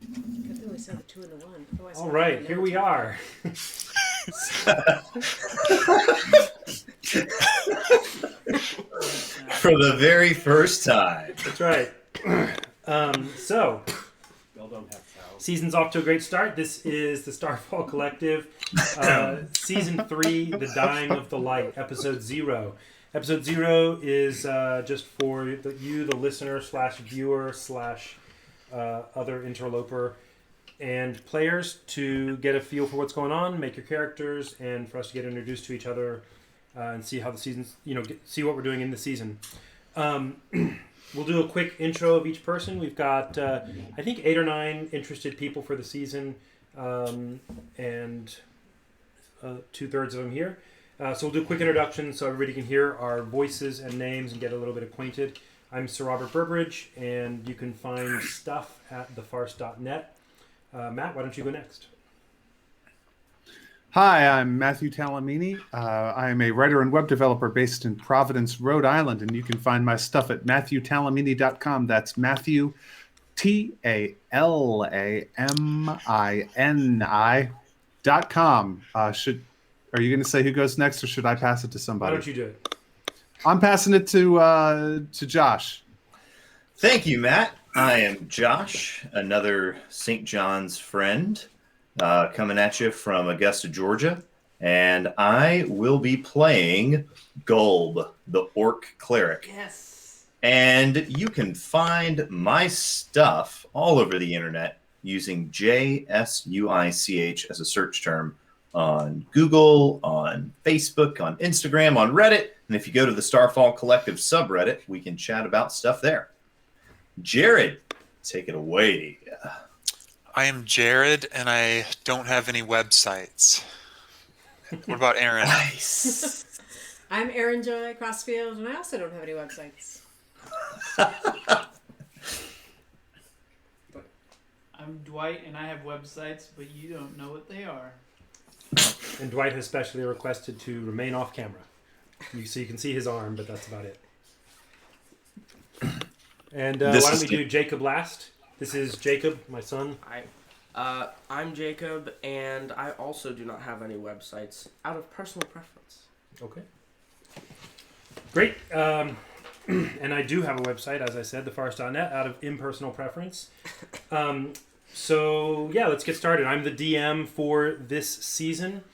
Good thing we saw the 2 and the 1. Otherwise, All right, here we are. For the very first time. That's right. So, season's off to a great start. This is the Starfall Collective, Season 3, The Dying of the Light, Episode 0. Episode 0 is just for the listener slash viewer slash other interloper and players to get a feel for what's going on, make your characters, and for us to get introduced to each other and see how the season's, see what we're doing in the season. We'll do a quick intro of each person. We've got, I think, 8 or 9 interested people for the season, and 2/3 of them here. So we'll do a quick introduction so everybody can hear our voices and names and get a little bit acquainted. I'm Sir Robert Burbridge, and you can find stuff at thefarce.net. Matt, why don't you go next? Hi, I'm Matthew Talamini. I am a writer and web developer based in Providence, Rhode Island, and you can find my stuff at MatthewTalamini.com. That's Matthew, TALAMINI.com. Are you going to say who goes next, or should I pass it to somebody? Why don't you do it? I'm passing it to Josh. Thank you, Matt. I am Josh, another St. John's friend, coming at you from Augusta, Georgia. And I will be playing Gulb, the Orc Cleric. Yes. And you can find my stuff all over the internet using JSUICH as a search term on Google, on Facebook, on Instagram, on Reddit. And if you go to the Starfall Collective subreddit, we can chat about stuff there. Jared, take it away. I am Jared, and I don't have any websites. What about Aaron? Nice. I'm Erin Joy Crossfield, and I also don't have any websites. I'm Dwight, and I have websites, but you don't know what they are. And Dwight has specially requested to remain off camera. So you can see his arm, but that's about it. And why don't we do Jacob last? This is Jacob, my son. I'm Jacob, and I also do not have any websites out of personal preference. Okay. Great. And I do have a website, as I said, thefarce.net, out of impersonal preference. So, yeah, let's get started. I'm the DM for this season,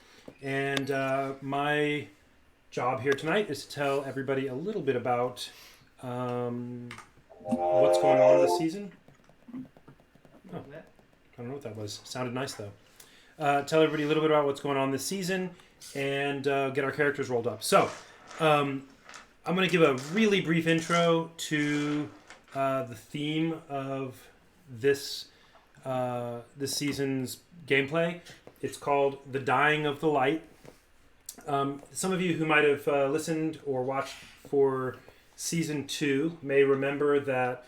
and my job here tonight is to tell everybody a little bit about what's going on this season. Oh, I don't know what that was. Sounded nice, though. Tell everybody a little bit about what's going on this season and get our characters rolled up. So, I'm going to give a really brief intro to the theme of this season's gameplay. It's called The Dying of the Light. Some of you who might have listened or watched for Season 2 may remember that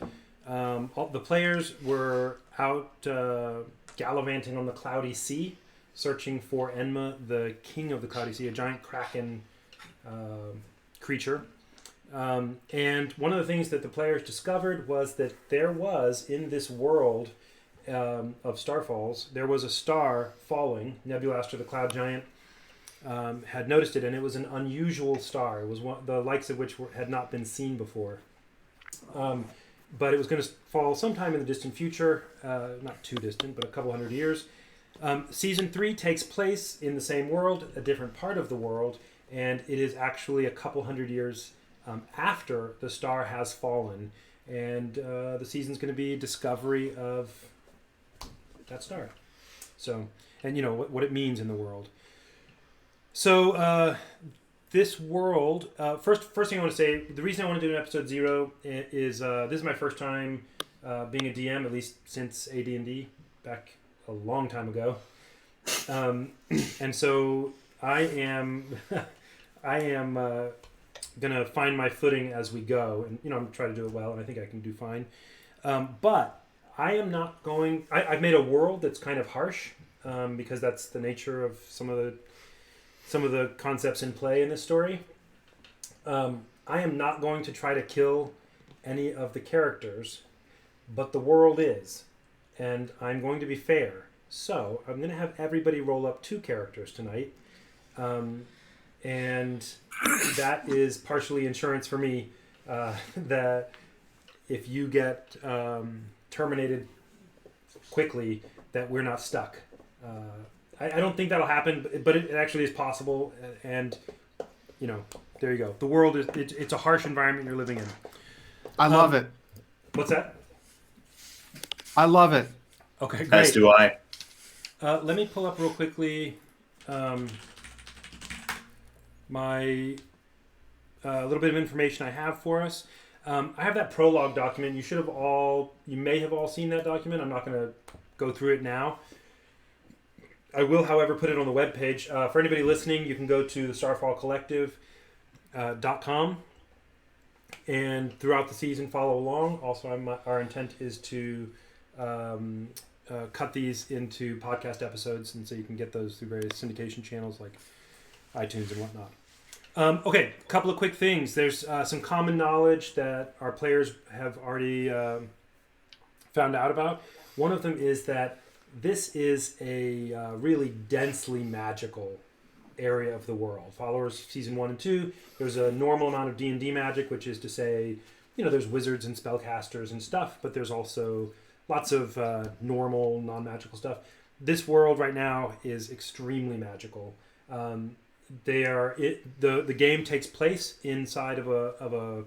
all the players were out gallivanting on the Cloudy Sea, searching for Enma, the king of the Cloudy Sea, a giant kraken creature. And one of the things that the players discovered was that there was, in this world of Starfalls, there was a star falling. Nebulaster, the cloud giant, had noticed it, and it was an unusual star. It was the likes of which had not been seen before. But it was going to fall sometime in the distant future, not too distant, but a couple hundred years. Season 3 takes place in the same world, a different part of the world, and it is actually a couple hundred years after the star has fallen. And the season's going to be discovery of that star. So, and what it means in the world. So, this world, first thing I want to say, the reason I want to do an episode 0 is this is my first time being a DM, at least since AD&D, back a long time ago. And so I am gonna find my footing as we go, and I'm trying to do it well, and I think I can do fine. But I am not going. I've made a world that's kind of harsh because that's the nature of some of the concepts in play in this story. I am not going to try to kill any of the characters, but the world is. and I'm going to be fair. So I'm going to have everybody roll up 2 characters tonight. And that is partially insurance for me that if you get terminated quickly, that we're not stuck. I don't think that'll happen, but it actually is possible. And, you know, there you go. The world is, it's a harsh environment you're living in. I love it. What's that? I love it. Okay, great. As do I. Let me pull up real quickly my little bit of information I have for us. I have that prologue document. You may have all seen that document. I'm not going to go through it now. I will, however, put it on the webpage. For anybody listening, you can go to the starfallcollective.com and throughout the season follow along. Also, our intent is to cut these into podcast episodes, and so you can get those through various syndication channels like iTunes and whatnot. Okay, a couple of quick things. There's some common knowledge that our players have already found out about. One of them is that this is a really densely magical area of the world. Followers season 1 and 2, there's a normal amount of D&D magic, which is to say, there's wizards and spellcasters and stuff, but there's also lots of normal, non-magical stuff. This world right now is extremely magical. The game takes place inside of a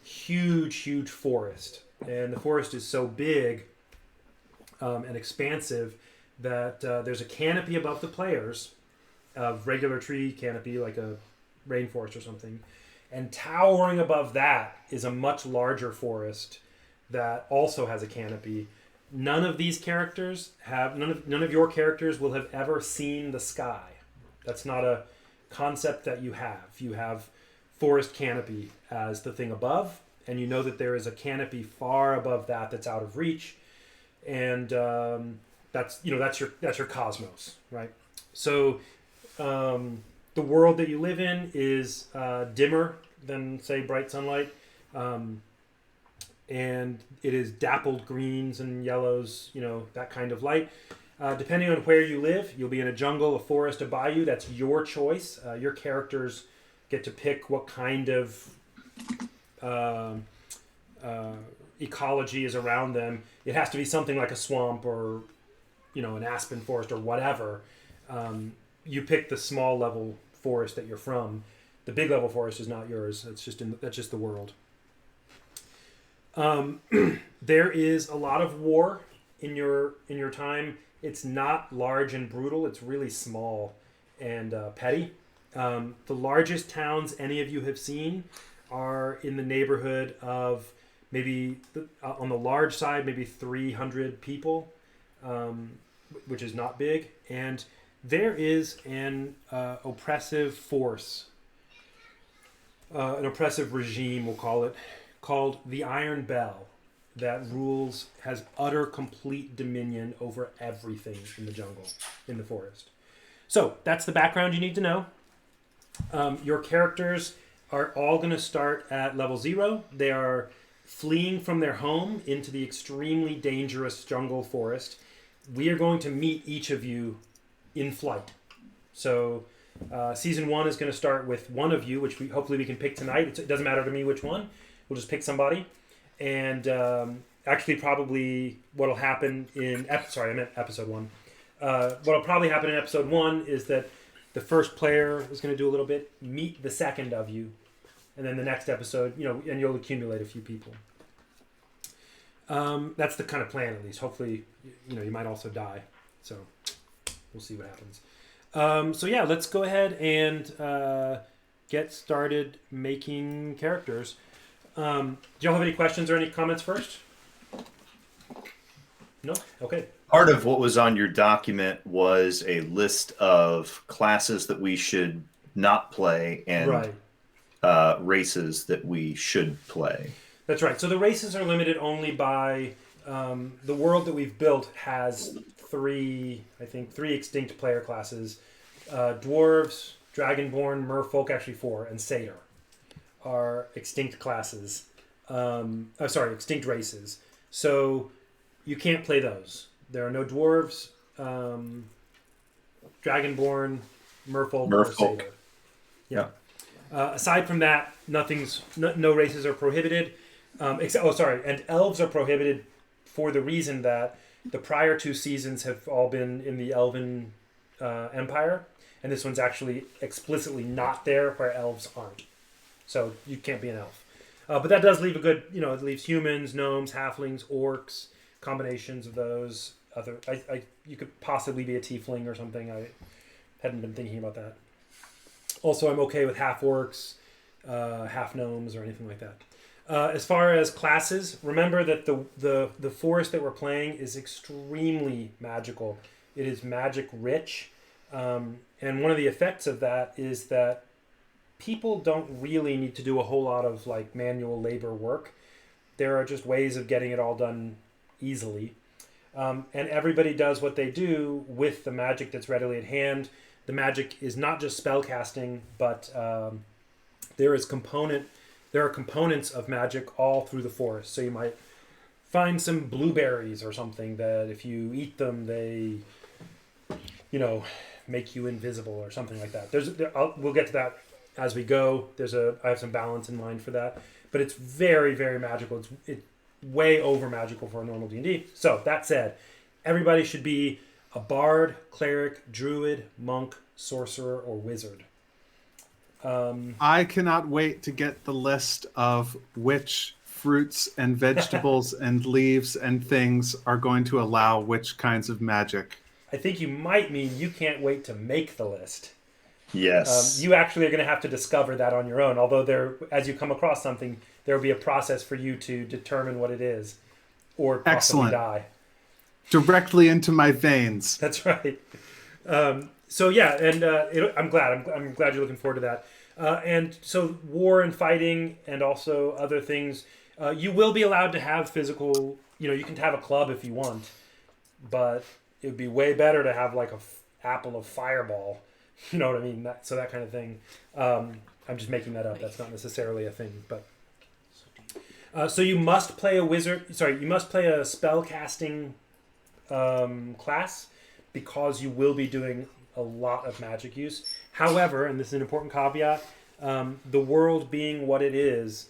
huge forest, and the forest is so big and expansive that there's a canopy above the players, of regular tree canopy like a rainforest or something, and towering above that is a much larger forest that also has a canopy. None of these characters none of your characters will have ever seen the sky. That's not a concept that you have. You have forest canopy as the thing above, and you know that there is a canopy far above that's out of reach, and that's your cosmos, right? So the world that you live in is dimmer than, say, bright sunlight, and it is dappled greens and yellows, that kind of light. Depending on where you live, you'll be in a jungle, a forest, a bayou. That's your choice. Your characters get to pick what kind of ecology is around them. It has to be something like a swamp or, an aspen forest or whatever. You pick the small level forest that you're from. The big level forest is not yours. That's just the world. There is a lot of war in your time. It's not large and brutal. It's really small and petty. The largest towns any of you have seen are in the neighborhood of maybe on the large side, maybe 300 people, which is not big. And there is an oppressive force, an oppressive regime, we'll call it, called the Iron Bell, that has utter complete dominion over everything in the jungle, in the forest. So that's the background you need to know. Your characters are all going to start at level 0. They are fleeing from their home into the extremely dangerous jungle forest. We are going to meet each of you in flight. So season 1 is going to start with one of you, which hopefully we can pick tonight. It doesn't matter to me which one. We'll just pick somebody. And actually probably what'll happen in... I meant episode 1. What'll probably happen in episode 1 is that the first player is going to do a little bit, meet the second of you, and then the next episode, and you'll accumulate a few people. That's the kind of plan, at least. Hopefully, you might also die. So we'll see what happens. So yeah, let's go ahead and get started making characters. Do y'all have any questions or any comments first? No? Okay. Part of what was on your document was a list of classes that we should not play and races that we should play. That's right. So the races are limited only by the world that we've built has three extinct player classes. Dwarves, Dragonborn, Merfolk, actually 4, and Satyr are extinct classes. Extinct races. So you can't play those. There are no dwarves, dragonborn, merfolk, or Merfolk. satyr. Yeah. Aside from that, no races are prohibited. And elves are prohibited for the reason that the prior 2 seasons have all been in the Elven Empire, and this one's actually explicitly not there, where elves aren't. So you can't be an elf. But that does leave a good, it leaves humans, gnomes, halflings, orcs, combinations of those. You could possibly be a tiefling or something. I hadn't been thinking about that. Also, I'm okay with half orcs, half gnomes, or anything like that. As far as classes, remember that the forest that we're playing is extremely magical. It is magic rich, and one of the effects of that is that people don't really need to do a whole lot of like manual labor work. There are just ways of getting it all done easily, and everybody does what they do with the magic that's readily at hand. The magic is not just spell casting, but there are components of magic all through the forest. So you might find some blueberries or something that if you eat them, they, make you invisible or something like that. We'll get to that as we go. I have some balance in mind for that, but it's very, very magical. It's way over magical for a normal D&D. So that said, everybody should be a bard, cleric, druid, monk, sorcerer, or wizard. I cannot wait to get the list of which fruits and vegetables and leaves and things are going to allow which kinds of magic. I think you might mean you can't wait to make the list. Yes. You actually are going to have to discover that on your own. Although as you come across something, there will be a process for you to determine what it is, or possibly Excellent. die. Directly into my veins. That's right. So yeah, and I'm glad you're looking forward to that. And so war and fighting, and also other things. You will be allowed to have physical. You can have a club if you want, but it would be way better to have like a apple of fireball. You know what I mean? That kind of thing. I'm just making that up. That's not necessarily a thing, but. So you must play a wizard. Sorry, you must play a spell casting class, because you will be doing a lot of magic use. However, and this is an important caveat, the world being what it is,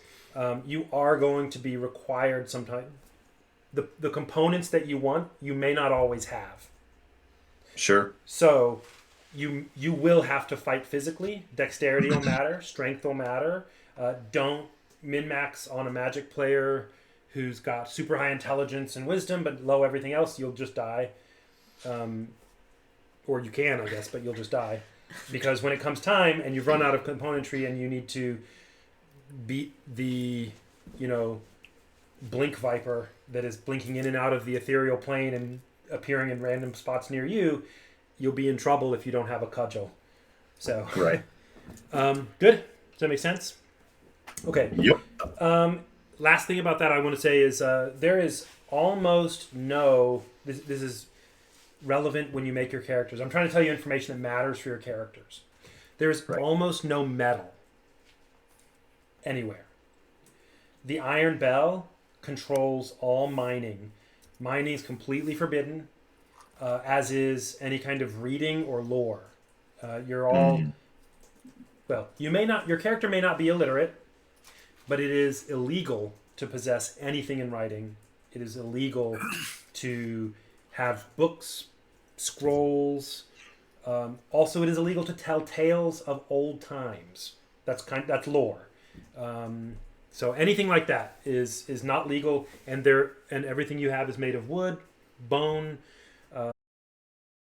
you are going to be required sometimes. The components that you want, you may not always have. Sure. So you will have to fight physically. Dexterity will matter. Strength will matter. Don't min-max on a magic player who's got super high intelligence and wisdom, but low everything else. You'll just die. Or you can, I guess, but you'll just die. Because when it comes time and you've run out of componentry and you need to beat the, blink viper that is blinking in and out of the ethereal plane and appearing in random spots near you, you'll be in trouble if you don't have a cudgel. So, Right. Good? Does that make sense? Okay. Yep. Last thing about that I want to say is there is almost no... This is relevant when you make your characters. I'm trying to tell you information that matters for your characters. There's almost no metal anywhere. The Iron Bell controls all mining. Mining is completely forbidden, as is any kind of reading or lore. You're all... Well, your character may not be illiterate, but it is illegal to possess anything in writing. It is illegal to have books, scrolls. Also, it is illegal to tell tales of old times. That's lore. So anything like that is not legal, and everything you have is made of wood, bone,